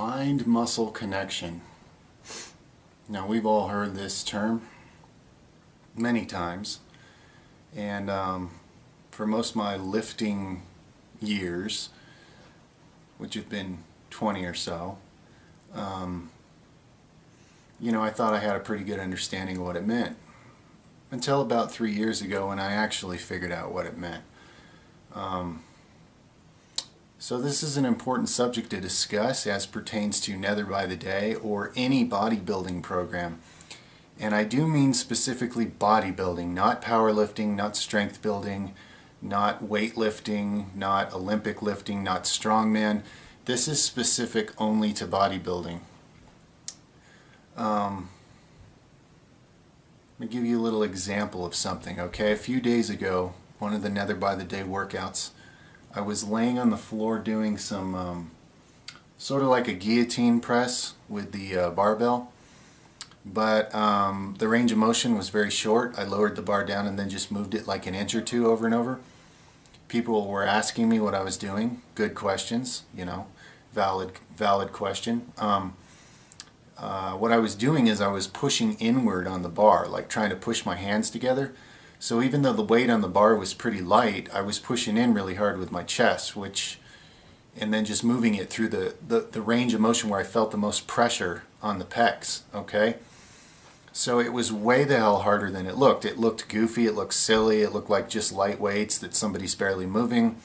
Mind-muscle connection. Now, we've all heard this term many times, and for most of my lifting years, which have been 20 or so, I thought I had a pretty good understanding of what it meant. Until about 3 years ago when I actually figured out what it meant. So this is an important subject to discuss as pertains to Nether by the Day or any bodybuilding program. And I do mean specifically bodybuilding, not powerlifting, not strength building, not weightlifting, not Olympic lifting, not strongman. This is specific only to bodybuilding. Let me give you a little example of something, okay? A few days ago, one of the Nether by the Day workouts, I was laying on the floor doing some sort of like a guillotine press with the barbell, but the range of motion was very short. I lowered the bar down and then just moved it like an inch or two over and over. People were asking me what I was doing. Good questions, valid question. What I was doing is I was pushing inward on the bar, like trying to push my hands together. So even though the weight on the bar was pretty light, I was pushing in really hard with my chest, and then just moving it through the range of motion where I felt the most pressure on the pecs, okay? So it was way the hell harder than it looked. It looked goofy, it looked silly, it looked like just light weights that somebody's barely moving,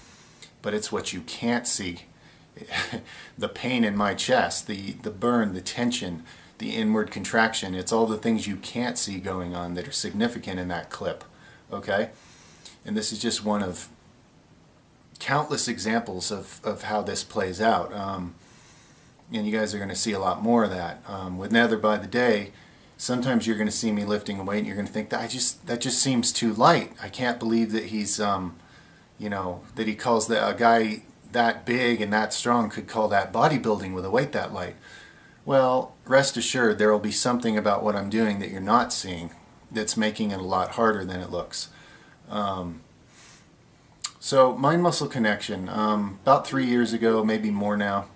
but it's what you can't see. The pain in my chest, the burn, the tension, the inward contraction, it's all the things you can't see going on that are significant in that clip, okay? And this is just one of countless examples of how this plays out. And you guys are going to see a lot more of that. With Nether by the Day, sometimes you're going to see me lifting a weight and you're going to think that just seems too light. I can't believe that he's, that he calls a guy that big and that strong could call that bodybuilding with a weight that light. Well, rest assured there will be something about what I'm doing that you're not seeing that's making it a lot harder than it looks. So mind-muscle connection, about 3 years ago, maybe more now,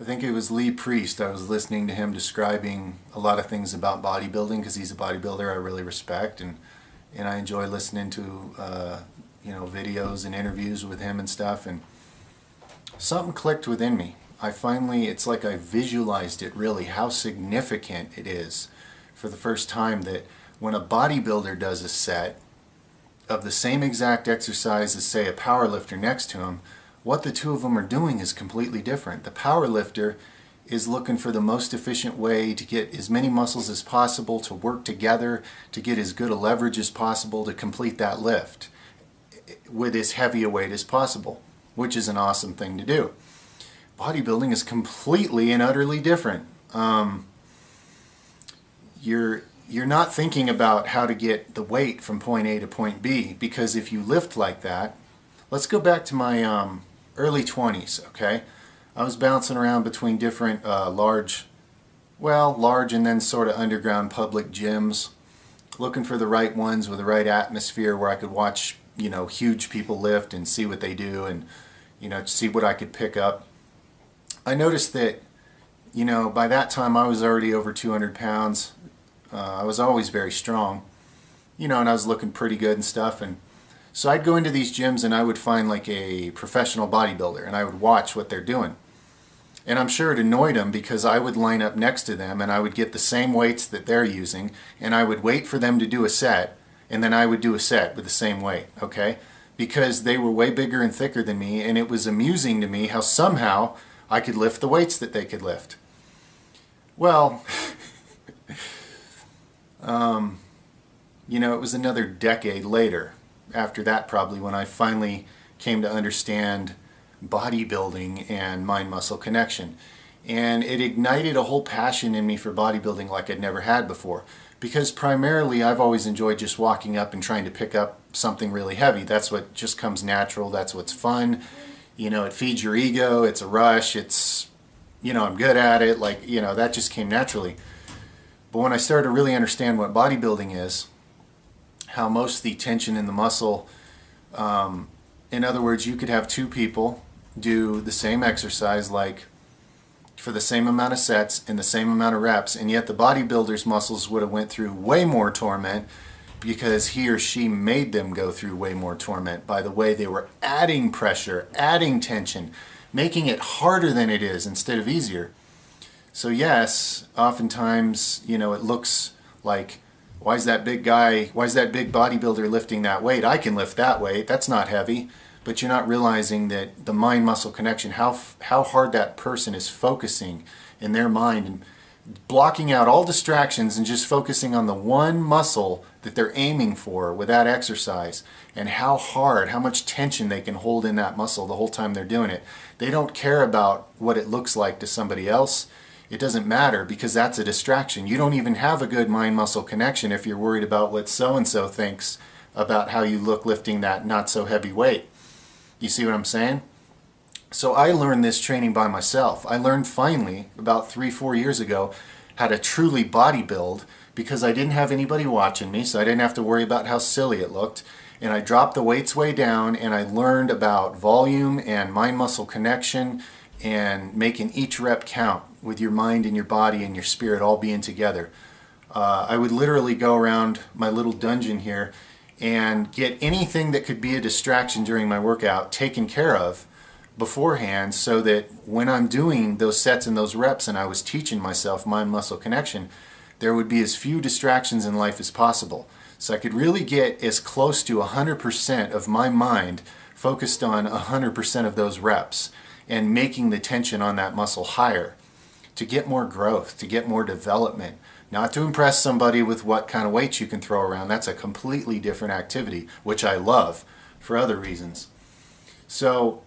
I think it was Lee Priest. I was listening to him describing a lot of things about bodybuilding because he's a bodybuilder I really respect, and I enjoy listening to videos and interviews with him and stuff, and something clicked within me. It's like I visualized it really, how significant it is for the first time that when a bodybuilder does a set of the same exact exercise as, say, a power lifter next to him, what the two of them are doing is completely different. The power lifter is looking for the most efficient way to get as many muscles as possible to work together, to get as good a leverage as possible to complete that lift with as heavy a weight as possible, which is an awesome thing to do. Bodybuilding is completely and utterly different. You're not thinking about how to get the weight from point A to point B, because if you lift like that, let's go back to my early 20s, okay? I was bouncing around between different large and then sort of underground public gyms, looking for the right ones with the right atmosphere where I could watch, huge people lift and see what they do and, see what I could pick up. I noticed that, by that time I was already over 200 pounds. I was always very strong, and I was looking pretty good and stuff. And so I'd go into these gyms and I would find like a professional bodybuilder and I would watch what they're doing. And I'm sure it annoyed them because I would line up next to them and I would get the same weights that they're using and I would wait for them to do a set and then I would do a set with the same weight, okay? Because they were way bigger and thicker than me, and it was amusing to me how somehow I could lift the weights that they could lift. Well, it was another decade later, after that probably, when I finally came to understand bodybuilding and mind-muscle connection. And it ignited a whole passion in me for bodybuilding like I'd never had before. Because primarily I've always enjoyed just walking up and trying to pick up something really heavy. That's what just comes natural. That's what's fun. It feeds your ego. It's a rush. It's, I'm good at it. That just came naturally. But when I started to really understand what bodybuilding is, how most of the tension in the muscle, in other words, you could have two people do the same exercise, like for the same amount of sets and the same amount of reps, and yet the bodybuilder's muscles would have went through way more torment because he or she made them go through way more torment by the way they were adding pressure, adding tension, making it harder than it is instead of easier. So yes, oftentimes, it looks like, why is that big bodybuilder lifting that weight? I can lift that weight, that's not heavy. But you're not realizing that the mind-muscle connection, how hard that person is focusing in their mind and blocking out all distractions and just focusing on the one muscle that they're aiming for with that exercise, and how much tension they can hold in that muscle the whole time they're doing it. They don't care about what it looks like to somebody else. It doesn't matter, because that's a distraction. You don't even have a good mind-muscle connection if you're worried about what so-and-so thinks about how you look lifting that not so heavy weight. You see what I'm saying? So I learned this training by myself. I learned finally about 3-4 years ago how to truly bodybuild, because I didn't have anybody watching me, so I didn't have to worry about how silly it looked. And I dropped the weights way down, and I learned about volume and mind-muscle connection and making each rep count with your mind and your body and your spirit all being together. I would literally go around my little dungeon here and get anything that could be a distraction during my workout taken care of beforehand, so that when I'm doing those sets and those reps and I was teaching myself mind-muscle connection, there would be as few distractions in life as possible. So I could really get as close to 100% of my mind focused on 100% of those reps and making the tension on that muscle higher to get more growth, to get more development. Not to impress somebody with what kind of weights you can throw around. That's a completely different activity, which I love for other reasons. So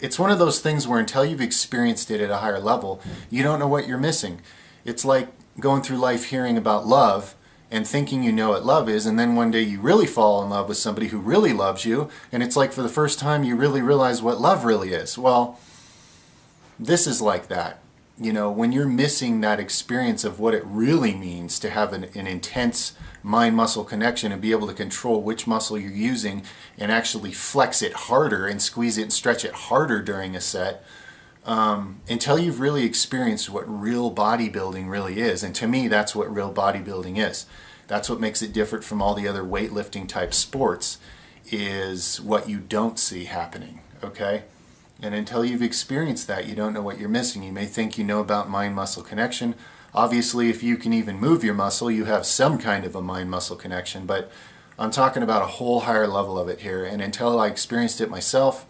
it's one of those things where until you've experienced it at a higher level, you don't know what you're missing. It's like going through life hearing about love and thinking you know what love is, and then one day you really fall in love with somebody who really loves you, and it's like for the first time you really realize what love really is. Well, this is like that. When you're missing that experience of what it really means to have an intense mind-muscle connection and be able to control which muscle you're using and actually flex it harder and squeeze it and stretch it harder during a set, until you've really experienced what real bodybuilding really is. And to me, that's what real bodybuilding is. That's what makes it different from all the other weightlifting type sports, is what you don't see happening, okay? And until you've experienced that, you don't know what you're missing. You may think you know about mind-muscle connection. Obviously, if you can even move your muscle, you have some kind of a mind-muscle connection. But I'm talking about a whole higher level of it here. And until I experienced it myself,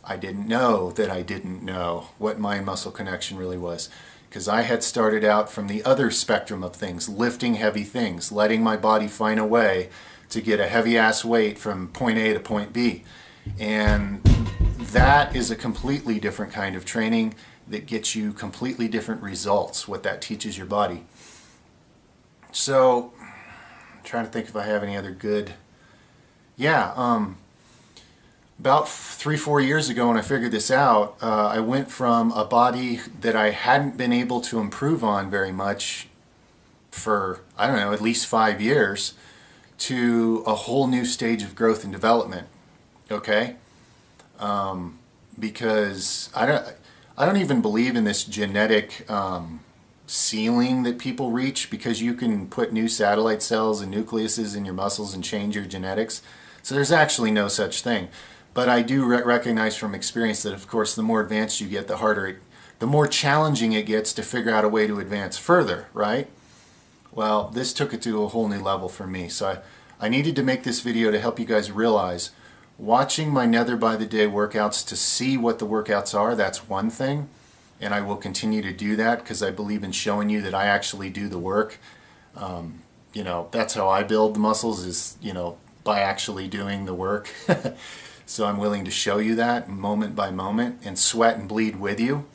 I didn't know that I didn't know what mind-muscle connection really was. Because I had started out from the other spectrum of things, lifting heavy things, letting my body find a way to get a heavy-ass weight from point A to point B. And that is a completely different kind of training that gets you completely different results, what that teaches your body. So, I'm trying to think if I have any other good... about 3-4 years ago when I figured this out, I went from a body that I hadn't been able to improve on very much for, I don't know, at least 5 years, to a whole new stage of growth and development. Okay? Because I don't even believe in this genetic ceiling that people reach, because you can put new satellite cells and nucleuses in your muscles and change your genetics. So there's actually no such thing. But I do recognize from experience that, of course, the more advanced you get, the more challenging it gets to figure out a way to advance further, right? Well, this took it to a whole new level for me. So I needed to make this video to help you guys realize, watching my Nether by the Day workouts to see what the workouts are, that's one thing. And I will continue to do that because I believe in showing you that I actually do the work. That's how I build the muscles, is, by actually doing the work. So I'm willing to show you that moment by moment and sweat and bleed with you.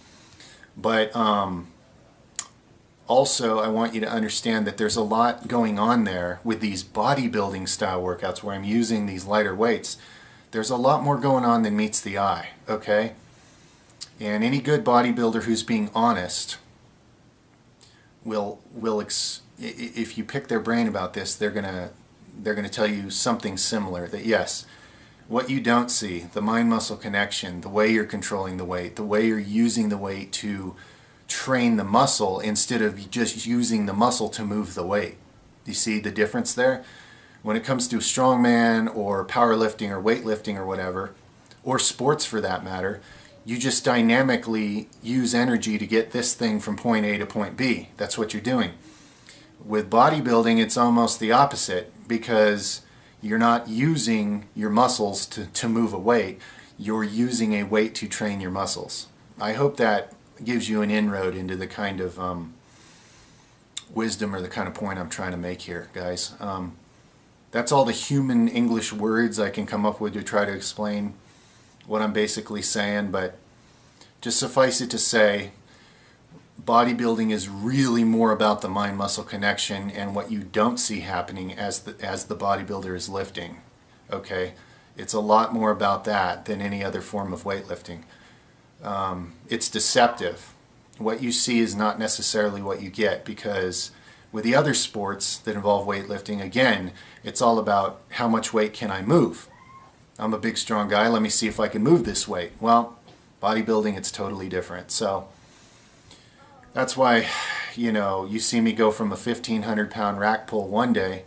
But also I want you to understand that there's a lot going on there with these bodybuilding style workouts where I'm using these lighter weights. There's a lot more going on than meets the eye, okay? And any good bodybuilder who's being honest if you pick their brain about this, they're gonna tell you something similar, that yes, What you don't see, the mind-muscle connection, the way you're controlling the weight, the way you're using the weight to train the muscle instead of just using the muscle to move the weight. Do you see the difference there? When it comes to strongman or powerlifting or weightlifting or whatever, or sports for that matter, you just dynamically use energy to get this thing from point A to point B. That's what you're doing. With bodybuilding, it's almost the opposite, because you're not using your muscles to move a weight. You're using a weight to train your muscles. I hope that gives you an inroad into the kind of wisdom or the kind of point I'm trying to make here, guys. That's all the human English words I can come up with to try to explain what I'm basically saying, but just suffice it to say, bodybuilding is really more about the mind-muscle connection and what you don't see happening as the bodybuilder is lifting. Okay, it's a lot more about that than any other form of weightlifting. It's deceptive. What you see is not necessarily what you get, because with the other sports that involve weightlifting, again, it's all about how much weight can I move. I'm a big strong guy, let me see if I can move this weight. Well, bodybuilding, it's totally different. So that's why, you see me go from a 1,500 pound rack pull one day,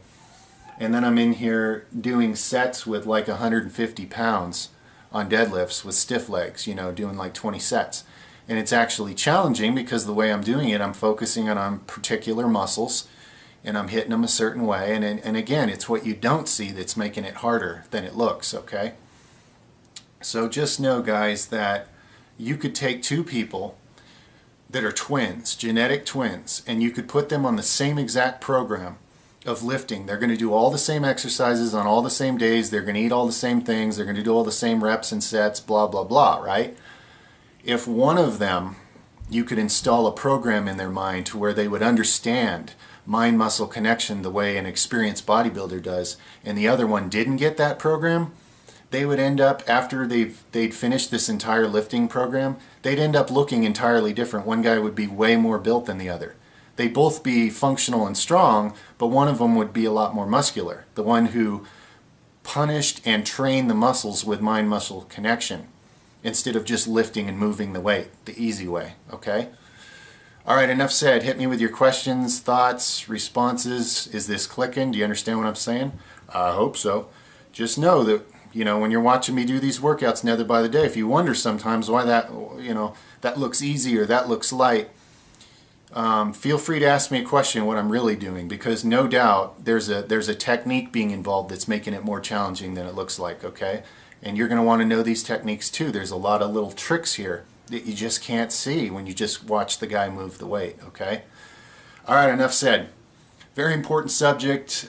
and then I'm in here doing sets with like 150 pounds on deadlifts with stiff legs, doing like 20 sets. And it's actually challenging because the way I'm doing it, I'm focusing on particular muscles and I'm hitting them a certain way. And again, it's what you don't see that's making it harder than it looks, okay? So just know, guys, that you could take two people that are twins, genetic twins, and you could put them on the same exact program of lifting. They're going to do all the same exercises on all the same days. They're going to eat all the same things. They're going to do all the same reps and sets, blah, blah, blah, right? If one of them, you could install a program in their mind to where they would understand mind-muscle connection the way an experienced bodybuilder does, and the other one didn't get that program, they would end up, after they'd finished this entire lifting program, they'd end up looking entirely different. One guy would be way more built than the other. They'd both be functional and strong, but one of them would be a lot more muscular. The one who punished and trained the muscles with mind-muscle connection instead of just lifting and moving the weight the easy way, okay? All right, enough said. Hit me with your questions, thoughts, responses. Is this clicking? Do you understand what I'm saying? I hope so. Just know that, when you're watching me do these workouts Nether by the Day, if you wonder sometimes why that, that looks easy or that looks light, feel free to ask me a question what I'm really doing, because no doubt there's a technique being involved that's making it more challenging than it looks like, okay? And you're going to want to know these techniques too. There's a lot of little tricks here that you just can't see when you just watch the guy move the weight, okay? All right, enough said. Very important subject,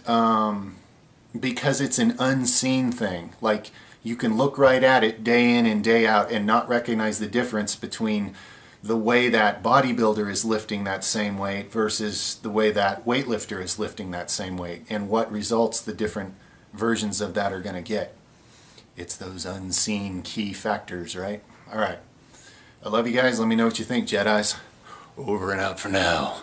because it's an unseen thing. Like, you can look right at it day in and day out and not recognize the difference between the way that bodybuilder is lifting that same weight versus the way that weightlifter is lifting that same weight, and what results the different versions of that are going to get. It's those unseen key factors, right? All right. I love you guys. Let me know what you think, Jedis. Over and out for now.